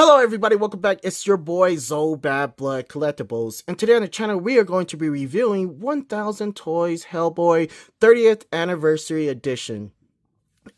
Hello everybody, welcome back. It's your boy Zoe Bad Blood Collectibles, and today on the channel we are going to be reviewing 1000 Toys Hellboy 30th Anniversary Edition.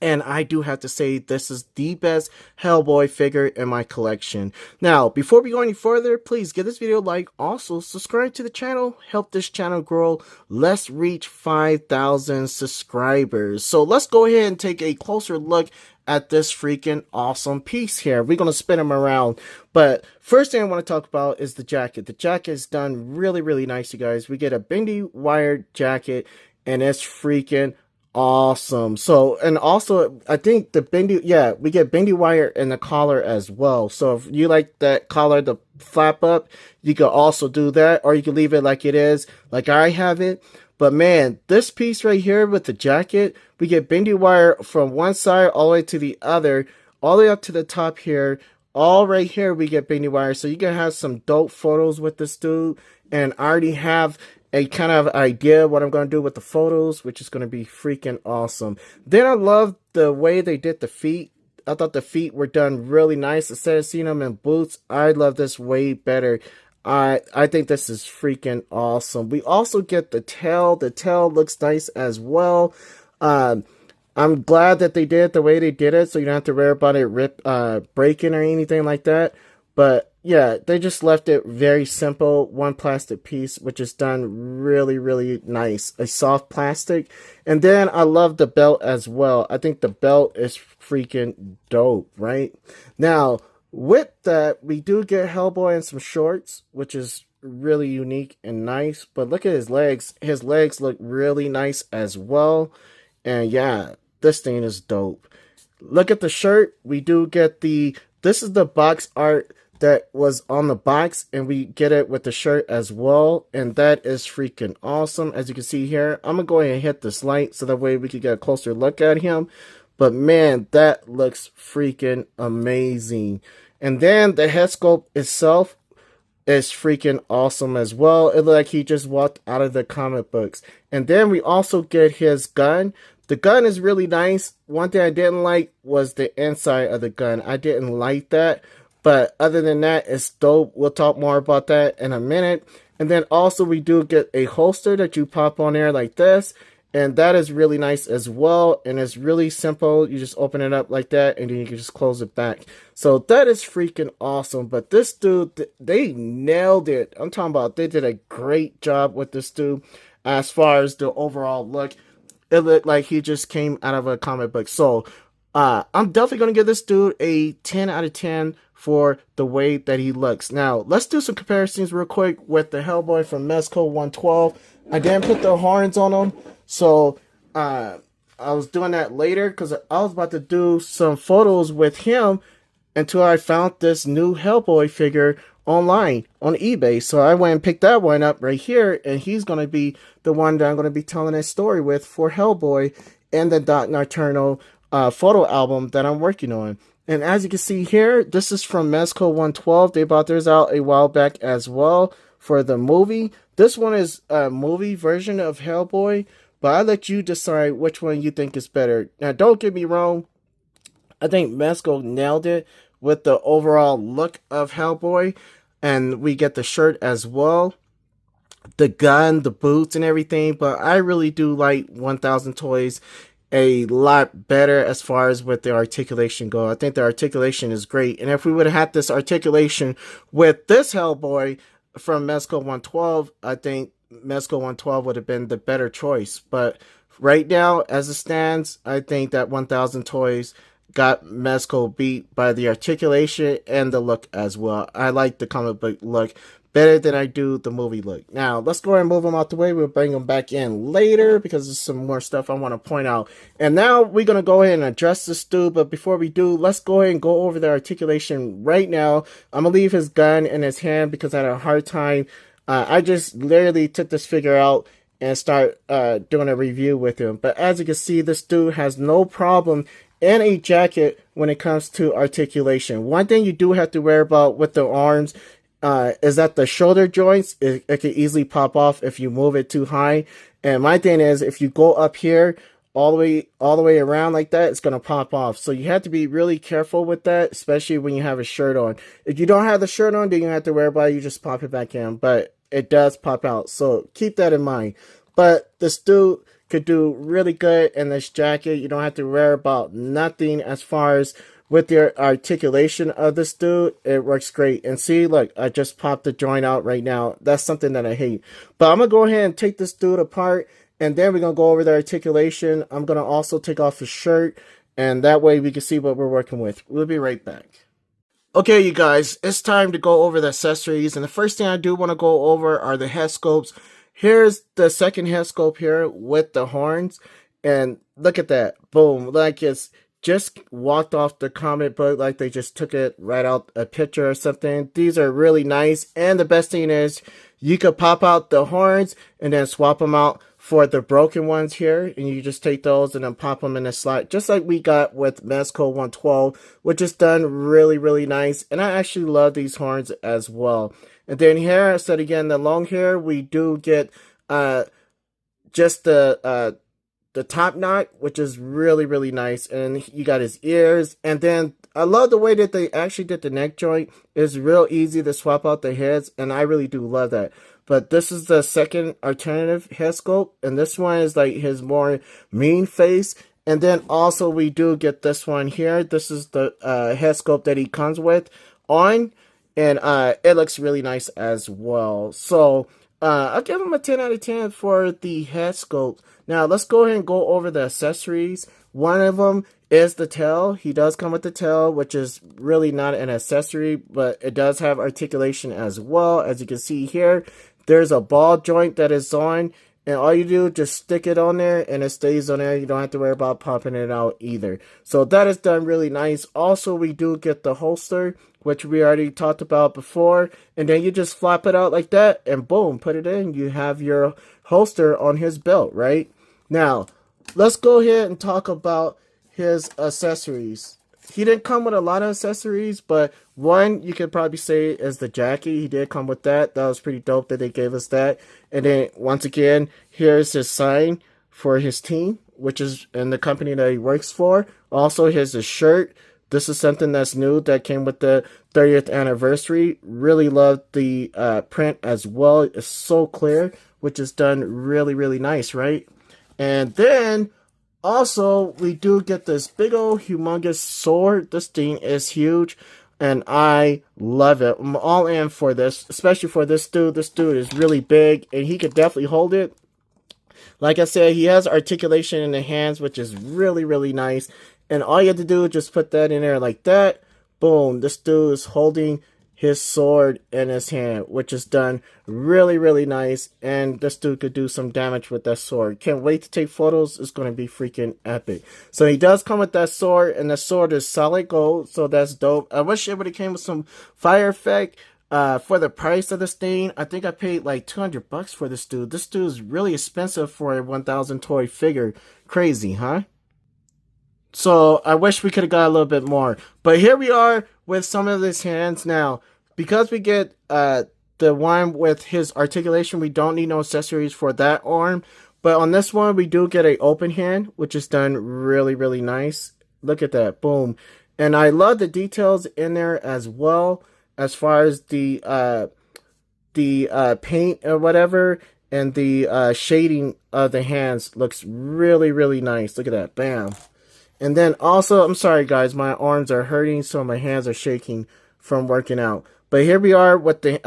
And I do have to say, this is the best Hellboy figure in my collection. Now, before we go any further, please give this video a like. Also, subscribe to the channel. Help this channel grow. Let's reach 5,000 subscribers. So let's go ahead and take a closer look at this freaking awesome piece here. We're going to spin them around. But first thing I want to talk about is the jacket. The jacket is done really nice, you guys. We get a bendy wire jacket, and it's freaking awesome. So, and also I think the bendy, yeah, we get bendy wire in the collar as well. So if you like that collar to flap up, you can also do that, or you can leave it like it is, like I have it. But man, this piece right here with the jacket, we get bendy wire from one side all the way to the other, all the way up to the top here. All right here we get bendy wire, so you can have some dope photos with this dude. And I already have a kind of idea what I'm going to do with the photos, which is going to be freaking awesome. Then I love the way they did the feet. I thought the feet were done really nice. Instead of seeing them in boots, I love this way better. I think this is freaking awesome. We also get the tail. The tail looks nice as well. I'm glad that they did it the way they did it, so you don't have to worry about it breaking or anything like that. But yeah, they just left it very simple. One plastic piece, which is done really nice. A soft plastic. And then I love the belt as well. I think the belt is freaking dope, right? Now, with that, we do get Hellboy in some shorts, which is really unique and nice. But look at his legs. His legs look really nice as well. And yeah, this thing is dope. Look at the shirt. We do get this is the box art that was on the box, and we get it with the shirt as well, and that is freaking awesome. As you can see here, I'm gonna go ahead and hit this light so that way we can get a closer look at him. But man, that looks freaking amazing. And then the head sculpt itself is freaking awesome as well. It looked like he just walked out of the comic books. And then we also get his gun. The gun is really nice. One thing I didn't like was the inside of the gun. I didn't like that. But other than that, it's dope. We'll talk more about that in a minute. And then also we do get a holster that you pop on there like this. And that is really nice as well. And it's really simple. You just open it up like that, and then you can just close it back. So that is freaking awesome. But this dude, they nailed it. I'm talking about they did a great job with this dude as far as the overall look. It looked like he just came out of a comic book. So I'm definitely going to give this dude a 10 out of 10 for the way that he looks. Now, let's do some comparisons real quick with the Hellboy from Mezco 112. I didn't put the horns on him, so I was doing that later because I was about to do some photos with him until I found this new Hellboy figure online on eBay. So I went and picked that one up right here, and he's going to be the one that I'm going to be telling a story with for Hellboy and the Dark Nocturnal photo album that I'm working on. And as you can see here, this is from Mezco 112. They brought theirs out a while back as well for the movie. This one is a movie version of Hellboy, but I'll let you decide which one you think is better. Now, don't get me wrong. I think Mezco nailed it with the overall look of Hellboy. And we get the shirt as well. The gun, the boots, and everything. But I really do like 1000 Toys a lot better as far as with the articulation go. I think the articulation is great. And if we would have had this articulation with this Hellboy from Mezco 112, I think Mezco 112 would have been the better choice. But right now, as it stands, I think that 1000 Toys got Mezco beat by the articulation and the look as well. I like the comic book look better than I do the movie look. Now, let's go ahead and move them out the way. We'll bring them back in later because there's some more stuff I want to point out. And now we're going to go ahead and address this dude. But before we do, let's go ahead and go over the articulation right now. I'm going to leave his gun in his hand because I had a hard time. I just literally took this figure out and start doing a review with him. But as you can see, this dude has no problem in a jacket when it comes to articulation. One thing you do have to worry about with the arms is that the shoulder joints, it can easily pop off if you move it too high. And my thing is, if you go up here, all the way around like that, it's gonna pop off. So you have to be really careful with that, especially when you have a shirt on. If you don't have the shirt on, then you have to worry about it. You just pop it back in, but it does pop out. So keep that in mind. But this dude could do really good in this jacket. You don't have to worry about nothing as far as with your articulation of this dude. It works great. And see, look, I just popped the joint out right now. That's something that I hate. But I'm going to go ahead and take this dude apart, and then we're going to go over the articulation. I'm going to also take off his shirt, and that way we can see what we're working with. We'll be right back. Okay, you guys, it's time to go over the accessories. And the first thing I do want to go over are the head sculpts. Here's the second head sculpt here with the horns. And look at that. Boom. Like it's just walked off the comic book, like they just took it right out a picture or something. These are really nice. And the best thing is you could pop out the horns and then swap them out for the broken ones here, and you just take those and then pop them in the slot, just like we got with Mesco 112, which is done really, really nice. And I actually love these horns as well. And then here, I said again, the long hair, we do get just the top knot, which is really, really nice. And you got his ears. And then I love the way that they actually did the neck joint. It's real easy to swap out the heads, and I really do love that. But this is the second alternative head sculpt, and this one is like his more mean face. And then also we do get this one here. This is the head sculpt that he comes with on, and it looks really nice as well. So I'll give him a 10 out of 10 for the head sculpt. Now let's go ahead and go over the accessories. One of them is the tail. He does come with the tail, which is really not an accessory, but it does have articulation as well. As you can see here, there's a ball joint that is on, and all you do, just stick it on there, and it stays on there. You don't have to worry about popping it out either. So that is done really nice. Also, we do get the holster, which we already talked about before, and then you just flop it out like that, and boom, put it in. You have your holster on his belt, right? Now, let's go ahead and talk about his accessories. He didn't come with a lot of accessories, but one you could probably say is the jacket. He did come with that. That was pretty dope that they gave us that. And then once again, here's his sign for his team, which is in the company that he works for. Also, here's his shirt. This is something that's new that came with the 30th anniversary. Really love the print as well. It's so clear, which is done really, really nice, right? And then also, we do get this big old humongous sword. This thing is huge, and I love it. I'm all in for this, especially for this dude. This dude is really big, and he could definitely hold it. Like I said, he has articulation in the hands, which is really, really nice. And all you have to do is just put that in there like that. Boom, this dude is holding his sword in his hand, which is done really, really nice. And this dude could do some damage with that sword. Can't wait to take photos. It's going to be freaking epic. So he does come with that sword, and the sword is solid gold, so that's dope. I wish it would have came with some fire effect. For the price of this thing, I think I paid like $200 for this dude. This dude is really expensive for a 1,000 toy figure. Crazy, huh? So I wish we could have got a little bit more. But here we are with some of his hands now. Because we get the one with his articulation, we don't need no accessories for that arm. But on this one, we do get an open hand, which is done really, really nice. Look at that. Boom. And I love the details in there as well, as far as the paint or whatever. And the shading of the hands looks really, really nice. Look at that. Bam. And then also, I'm sorry guys, my arms are hurting, so my hands are shaking from working out. But here we are with the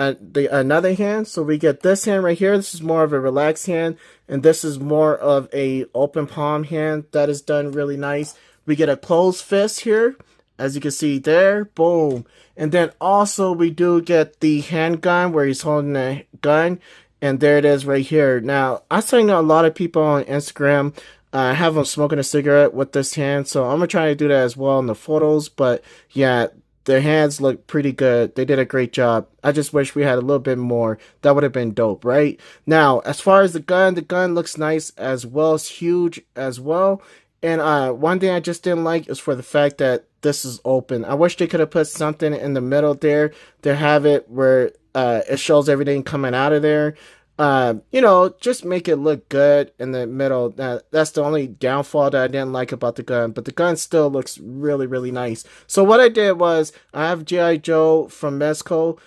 another hand. So we get this hand right here. This is more of a relaxed hand, and this is more of a open palm hand. That is done really nice. We get a closed fist here, as you can see there. Boom. And then also we do get the handgun where he's holding a gun, and there it is right here. Now, I seen a lot of people on Instagram have them smoking a cigarette with this hand, so I'm gonna try to do that as well in the photos. But yeah, their hands look pretty good. They did a great job. I just wish we had a little bit more. That would have been dope, right? Now, as far as the gun looks nice as well. It's huge as well. And one thing I just didn't like is for the fact that this is open. I wish they could have put something in the middle there to have it where it shows everything coming out of there. Just make it look good in the middle. That's the only downfall that I didn't like about the gun, but the gun still looks really, really nice. So what I did was I have G.I. Joe from Mezco.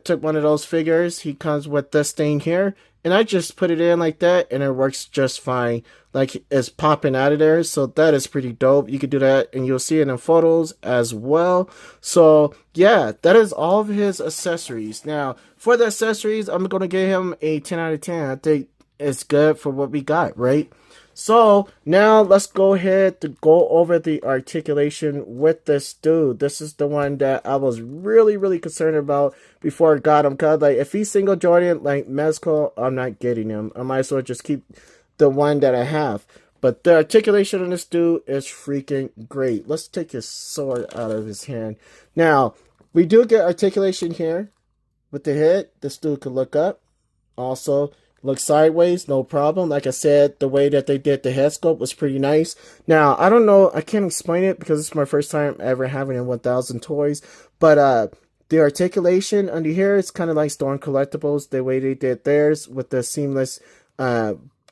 Took one of those figures. He comes with this thing here, and I just put it in like that, and it works just fine. Like it's popping out of there, so that is pretty dope. You could do that, and you'll see it in photos as well. So yeah, that is all of his accessories. Now for the accessories, I'm gonna give him a 10 out of 10. I think it's good for what we got, right? So now let's go ahead to go over the articulation with this dude. This is the one that I was really, really concerned about before I got him. Cause like if he's single jointed like Mezco, I'm not getting him. I might as well just keep the one that I have. But the articulation on this dude is freaking great. Let's take his sword out of his hand. Now, we do get articulation here with the head. This dude could look up. Also, look sideways, no problem. Like I said, the way that they did the head sculpt was pretty nice. Now, I don't know, I can't explain it because it's my first time ever having a 1000 toys. But the articulation under here is kind of like Storm Collectibles, the way they did theirs with the seamless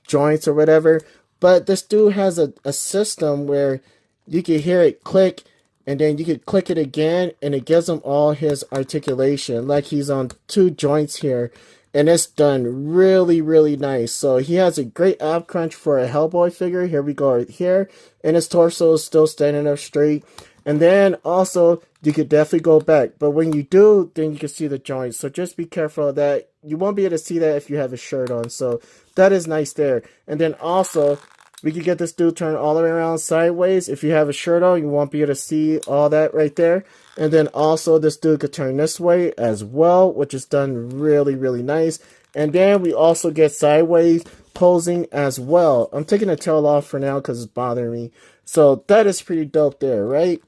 joints or whatever. But this dude has a system where you can hear it click, and then you could click it again, and it gives him all his articulation. Like he's on 2 joints here, and it's done really, really nice. So he has a great ab crunch for a Hellboy figure. Here we go right here. And his torso is still standing up straight. And then also, you could definitely go back. But when you do, then you can see the joints. So just be careful of that. You won't be able to see that if you have a shirt on. So that is nice there. And then also, we could get this dude turned all the way around sideways. If you have a shirt on, you won't be able to see all that right there. And then also, this dude could turn this way as well, which is done really, really nice. And then we also get sideways posing as well. I'm taking the tail off for now because it's bothering me. So that is pretty dope there, right?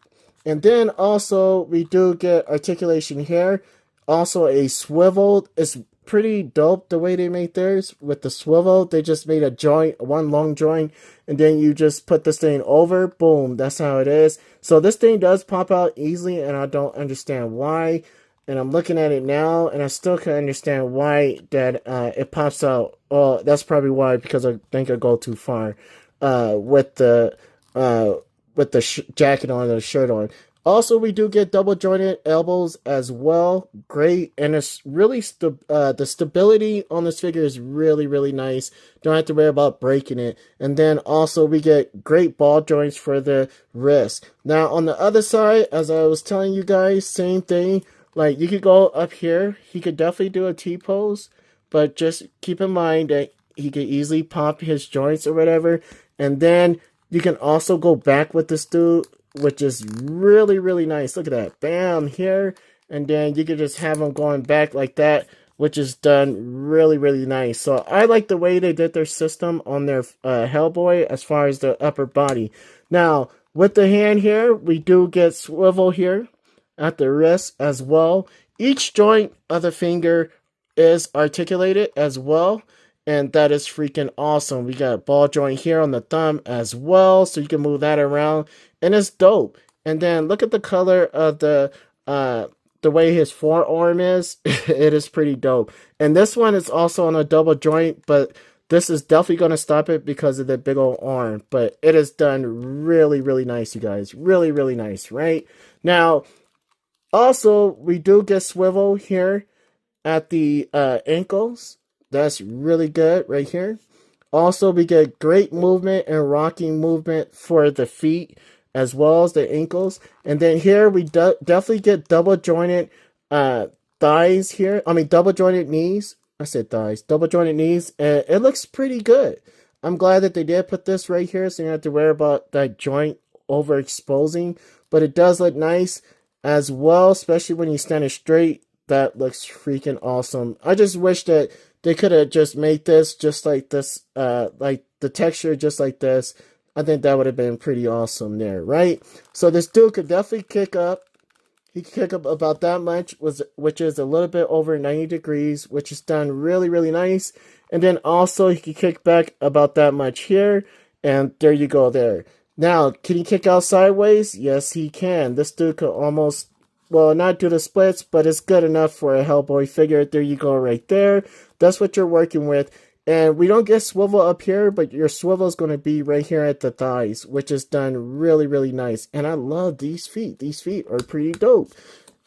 And then also, we do get articulation here. Also, a swivel. It's pretty dope the way they made theirs with the swivel. They just made a joint, one long joint, and then you just put this thing over. Boom, that's how it is. So this thing does pop out easily, and I don't understand why. And I'm looking at it now, and I still can't understand why that it pops out. Oh, that's probably why, because I think I go too far with the jacket on and the shirt on. Also, we do get double jointed elbows as well. Great. And it's really, the stability on this figure is really, really nice. Don't have to worry about breaking it. And then also we get great ball joints for the wrist. Now, on the other side, as I was telling you guys, same thing. Like, you could go up here. He could definitely do a T-pose. But just keep in mind that he could easily pop his joints or whatever. And then you can also go back with this dude, which is really, really nice. Look at that. Bam, here. And then you can just have him going back like that, which is done really, really nice. So I like the way they did their system on their Hellboy as far as the upper body. Now, with the hand here, we do get swivel here at the wrist as well. Each joint of the finger is articulated as well. And that is freaking awesome. We got a ball joint here on the thumb as well, so you can move that around, and it's dope. And then look at the color of the way his forearm is. It is pretty dope. And this one is also on a double joint, but this is definitely going to stop it because of the big old arm. But it is done really, really nice, you guys. Really, really nice, right? Now, also, we do get swivel here at the ankles. That's really good right here. Also, we get great movement and rocking movement for the feet as well as the ankles. And then here we definitely get double jointed thighs here. I mean, double jointed knees. I said thighs. Double jointed knees. And it looks pretty good. I'm glad that they did put this right here, so you don't have to worry about that joint overexposing. But it does look nice as well, especially when you stand it straight. That looks freaking awesome. I just wish that they could have just made this just like this, like the texture just like this. I think that would have been pretty awesome there, right? So this dude could definitely kick up. He could kick up about that much, which is a little bit over 90 degrees, which is done really, really nice. And then also he could kick back about that much here. And there you go there. Now, can he kick out sideways? Yes, he can. This dude could almost, well, not do the splits, but it's good enough for a Hellboy figure. There you go right there. That's what you're working with. And we don't get swivel up here, but your swivel is going to be right here at the thighs, which is done really, really nice. And I love these feet. These feet are pretty dope.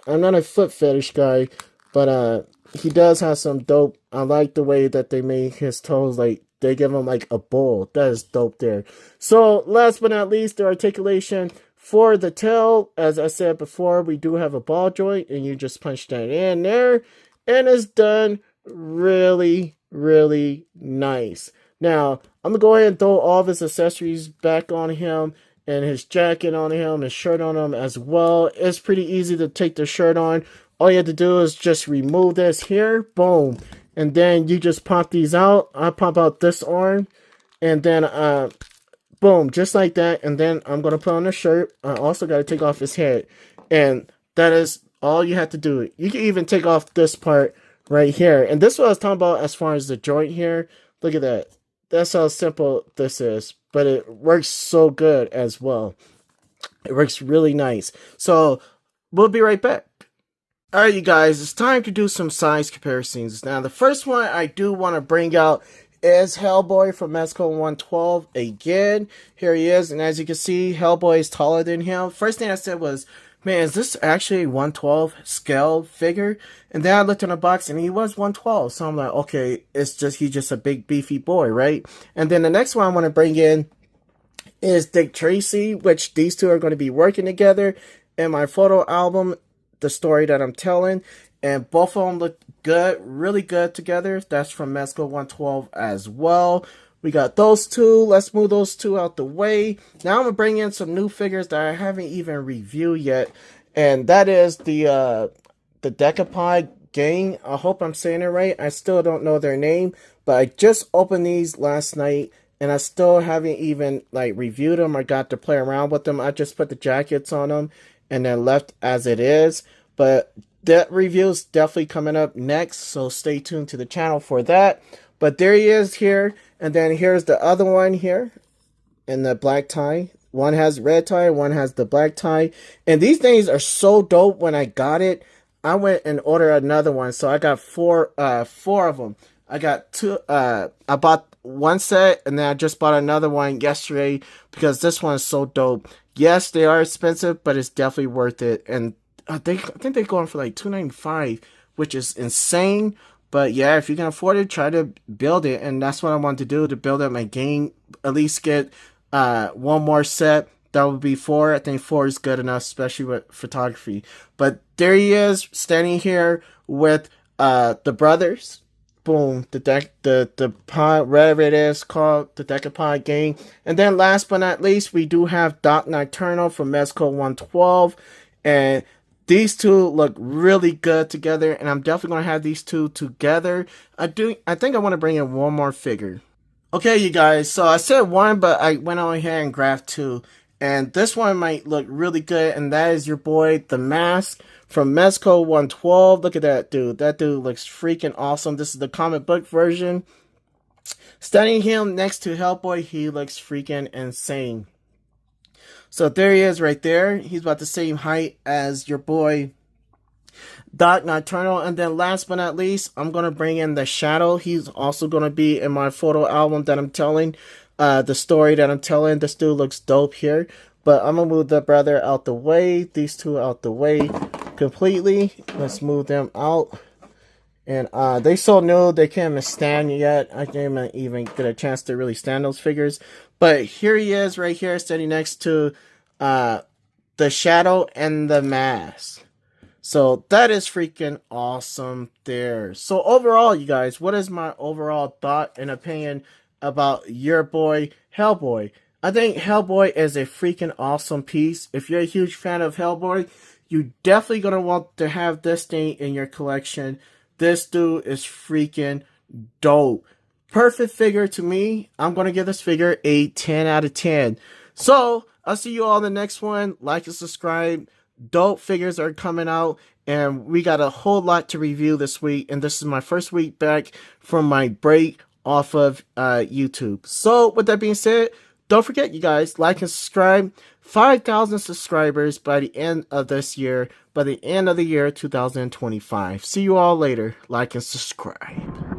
I'm not a foot fetish guy, but he does have some dope. I like the way that they make his toes, like they give him like a bowl. That is dope there. So last but not least, the articulation for the tail. As I said before, we do have a ball joint, and you just punch that in there, and it's done really, really nice. Now, I'm going to go ahead and throw all of his accessories back on him, and his jacket on him, his shirt on him as well. It's pretty easy to take the shirt on. All you have to do is just remove this here, boom. And then you just pop these out. I pop out this arm, and then, boom, just like that. And then I'm going to put on the shirt. I also got to take off his head. And that is all you have to do. You can even take off this part right here. And this is what I was talking about as far as the joint here. Look at that. That's how simple this is. But it works so good as well. It works really nice. So we'll be right back. Alright, you guys, it's time to do some size comparisons. Now, the first one I do want to bring out is Hellboy from Mexico 112 again. Here he is, and as you can see, Hellboy is taller than him. First thing I said was, man, is this actually a 112 scale figure? And then I looked in the box, and he was 112. So I'm like, okay, he's just a big beefy boy, right? And then the next one I want to bring in is Dick Tracy, which these two are going to be working together in my photo album, the story that I'm telling, and both of them look good, really good together. That's from Mexico 112 as well. We got those two. Let's move those two out the way. Now I'm gonna bring in some new figures that I haven't even reviewed yet, and that is the Decapod gang. I hope I'm saying it right. I still don't know their name, but I just opened these last night, and I still haven't even like reviewed them or got to play around with them. I just put the jackets on them and then left as it is. But that review is definitely coming up next, so stay tuned to the channel for that. But there he is here, and then here's the other one here in the black tie. One has red tie, one has the black tie, and these things are so dope. When I got it, I went and ordered another one, so I got four of them. I got two. I bought one set, and then I just bought another one yesterday because this one is so dope. Yes, they are expensive, but it's definitely worth it. And I think they're going for like $295, which is insane. But yeah, if you can afford it, try to build it. And that's what I want to do, to build up my game. At least get one more set. That would be 4. I think 4 is good enough, especially with photography. But there he is, standing here with the brothers. Boom, the pod, whatever it is called, the Decapod gang. And then last but not least, we do have Doc Nocturnal from Mexico 112. And these two look really good together, and I'm definitely going to have these two together. I think I want to bring in one more figure. Okay, you guys, so I said one, but I went on here and grabbed 2. And this one might look really good, and that is your boy, The Mask, from Mexico 112. Look at that dude. That dude looks freaking awesome. This is the comic book version. Standing him next to Hellboy, he looks freaking insane. So there he is right there. He's about the same height as your boy, Doc Nocturnal. And then last but not least, I'm going to bring in the Shadow. He's also going to be in my photo album that I'm telling. The story that I'm telling. This dude looks dope here. But I'm going to move the brother out the way. These two out the way completely. Let's move them out. And they so new, they can't even stand yet. I didn't even get a chance to really stand those figures. But here he is right here, standing next to the Shadow and the Mask. So that is freaking awesome there. So overall, you guys, what is my overall thought and opinion about your boy, Hellboy? I think Hellboy is a freaking awesome piece. If you're a huge fan of Hellboy, you're definitely going to want to have this thing in your collection. This dude is freaking dope. Perfect figure to me. I'm going to give this figure a 10 out of 10. So, I'll see you all in the next one. Like and subscribe. Dope figures are coming out. And we got a whole lot to review this week. And this is my first week back from my break off of YouTube. So, with that being said, don't forget, you guys, like and subscribe. 5,000 subscribers by the end of this year. By the end of the year 2025. See you all later. Like and subscribe.